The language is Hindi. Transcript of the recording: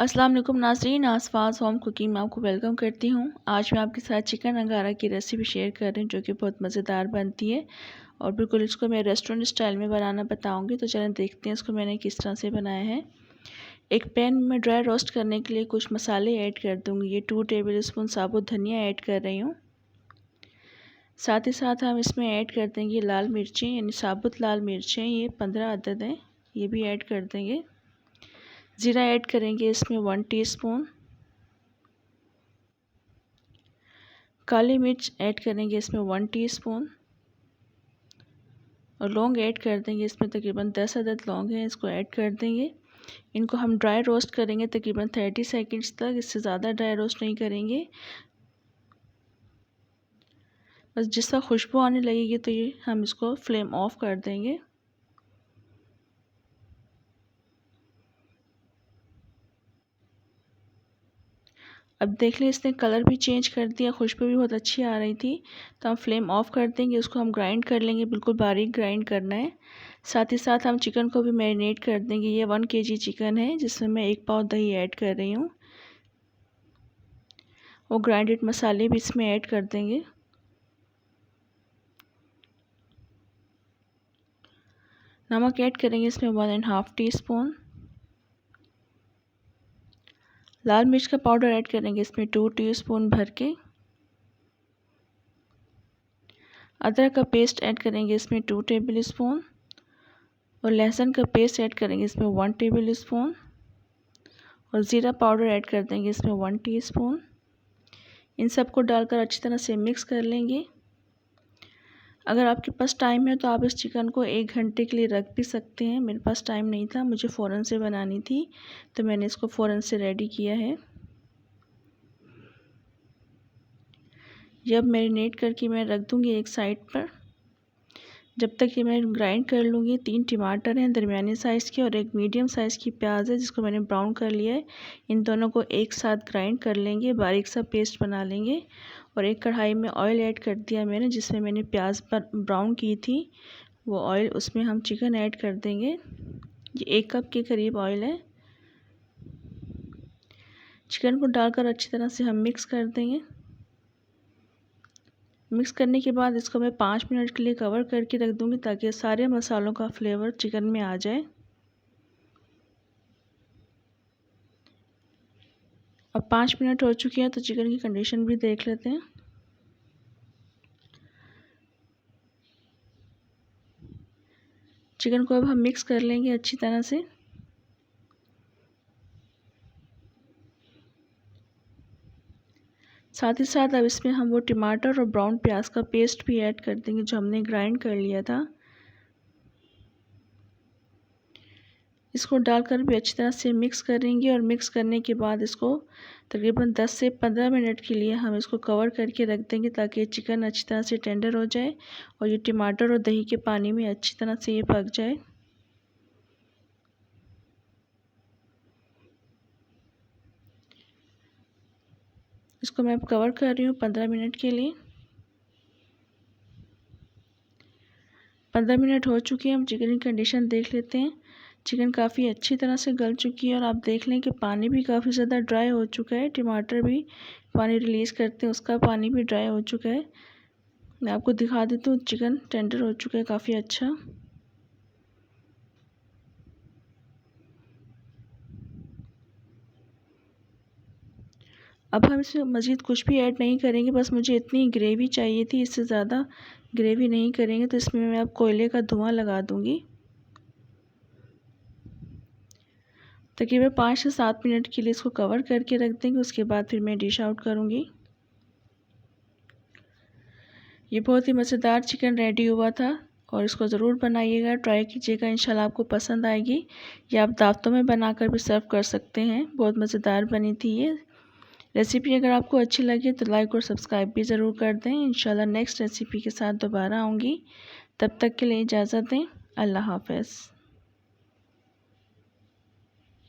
अस्सलाम वालेकुम नाज़रीन, आसपास होम कुकिंग में आपको वेलकम करती हूँ। आज मैं आपके साथ चिकन अंगारा की रेसिपी शेयर कर रही हूँ जो कि बहुत मज़ेदार बनती है और बिल्कुल इसको मैं रेस्टोरेंट स्टाइल में बनाना बताऊँगी। तो चलें देखते हैं इसको मैंने किस तरह से बनाया है। एक पैन में ड्राई रोस्ट करने के लिए कुछ मसाले ऐड कर दूँगी। ये 2 टेबल स्पून साबुत धनिया ऐड कर रही हूँ। साथ ही साथ हम इसमें ऐड कर देंगे लाल मिर्चें, यानी साबुत लाल मिर्चें, ये 15 अदद हैं, ये भी ऐड कर देंगे। ज़ीरा ऐड करेंगे इसमें 1 टीस्पून। काली मिर्च ऐड करेंगे इसमें 1 टीस्पून और लौंग ऐड कर देंगे। इसमें तकरीबन 10 अदद लौंग हैं, इसको ऐड कर देंगे। इनको हम ड्राई रोस्ट करेंगे तकरीबन 30 सेकंड्स तक, इससे ज़्यादा ड्राई रोस्ट नहीं करेंगे। बस जिस वक्त खुशबू आने लगेगी तो ये हम इसको फ्लेम ऑफ कर देंगे। अब देख लें इसने कलर भी चेंज कर दिया, खुशबू भी बहुत अच्छी आ रही थी। तो हम फ्लेम ऑफ कर देंगे, उसको हम ग्राइंड कर लेंगे, बिल्कुल बारीक ग्राइंड करना है। साथ ही साथ हम चिकन को भी मैरिनेट कर देंगे। ये 1 kg चिकन है जिसमें मैं 1 पाव दही ऐड कर रही हूँ। वो ग्राइंडेड मसाले भी इसमें ऐड कर देंगे। नमक ऐड करेंगे इसमें 1.5 टीस्पून। लाल मिर्च का पाउडर ऐड करेंगे इसमें 2 टीस्पून भर के। अदरक का पेस्ट ऐड करेंगे इसमें 2 टेबल स्पून और लहसुन का पेस्ट ऐड करेंगे इसमें 1 टेबल स्पून और ज़ीरा पाउडर ऐड कर देंगे इसमें 1 टीस्पून। इन सबको डालकर अच्छी तरह से मिक्स कर लेंगे। अगर आपके पास टाइम है तो आप इस चिकन को 1 घंटे के लिए रख भी सकते हैं। मेरे पास टाइम नहीं था, मुझे फ़ौरन से बनानी थी तो मैंने इसको फ़ौरन से रेडी किया है। जब मैरिनेट करके मैं रख दूँगी एक साइड पर, जब तक ये मैं ग्राइंड कर लूँगी। 3 टमाटर हैं दरमियाने साइज़ के और एक मीडियम साइज़ की प्याज है जिसको मैंने ब्राउन कर लिया है। इन दोनों को एक साथ ग्राइंड कर लेंगे, बारीक सा पेस्ट बना लेंगे। और एक कढ़ाई में ऑयल ऐड कर दिया मैंने, जिसमें मैंने प्याज पर ब्राउन की थी वो ऑयल, उसमें हम चिकन ऐड कर देंगे। ये 1 कप के करीब ऑयल है। चिकन को डालकर अच्छी तरह से हम मिक्स कर देंगे। मिक्स करने के बाद इसको मैं 5 मिनट के लिए कवर करके रख दूँगी ताकि सारे मसालों का फ्लेवर चिकन में आ जाए। अब 5 मिनट हो चुके हैं तो चिकन की कंडीशन भी देख लेते हैं। चिकन को अब हम मिक्स कर लेंगे अच्छी तरह से। साथ ही साथ अब इसमें हम वो टमाटर और ब्राउन प्याज का पेस्ट भी ऐड कर देंगे जो हमने ग्राइंड कर लिया था। इसको डालकर भी अच्छी तरह से मिक्स करेंगे और मिक्स करने के बाद इसको तकरीबन 10 से 15 मिनट के लिए हम इसको कवर करके रख देंगे ताकि चिकन अच्छी तरह से टेंडर हो जाए और ये टमाटर और दही के पानी में अच्छी तरह से ये पक जाए। इसको मैं अब कवर कर रही हूँ 15 मिनट के लिए। 15 मिनट हो चुके हैं। हम चिकन की कंडीशन देख लेते हैं। चिकन काफ़ी अच्छी तरह से गल चुकी है और आप देख लें कि पानी भी काफ़ी ज़्यादा ड्राई हो चुका है। टमाटर भी पानी रिलीज़ करते हैं, उसका पानी भी ड्राई हो चुका है। मैं आपको दिखा देती हूँ, चिकन टेंडर हो चुका है काफ़ी अच्छा। अब हम इसमें मज़ीद कुछ भी ऐड नहीं करेंगे, बस मुझे इतनी ग्रेवी चाहिए थी, इससे ज़्यादा ग्रेवी नहीं करेंगे। तो इसमें मैं अब कोयले का धुआं लगा दूँगी। तकरीबन 5 से 7 मिनट के लिए इसको कवर करके रख देंगे, उसके बाद फिर मैं डिश आउट करूँगी। ये बहुत ही मज़ेदार चिकन रेडी हुआ था और इसको ज़रूर बनाइएगा, ट्राई कीजिएगा, इंशाल्लाह आपको पसंद आएगी। या आप दावतों में बनाकर भी सर्व कर सकते हैं। बहुत मज़ेदार बनी थी ये रेसिपी। अगर आपको अच्छी लगी तो लाइक और सब्सक्राइब भी ज़रूर कर दें। इंशाल्लाह नेक्स्ट रेसिपी के साथ दोबारा आऊँगी। तब तक के लिए इजाज़त दें। अल्लाह हाफ़िज़।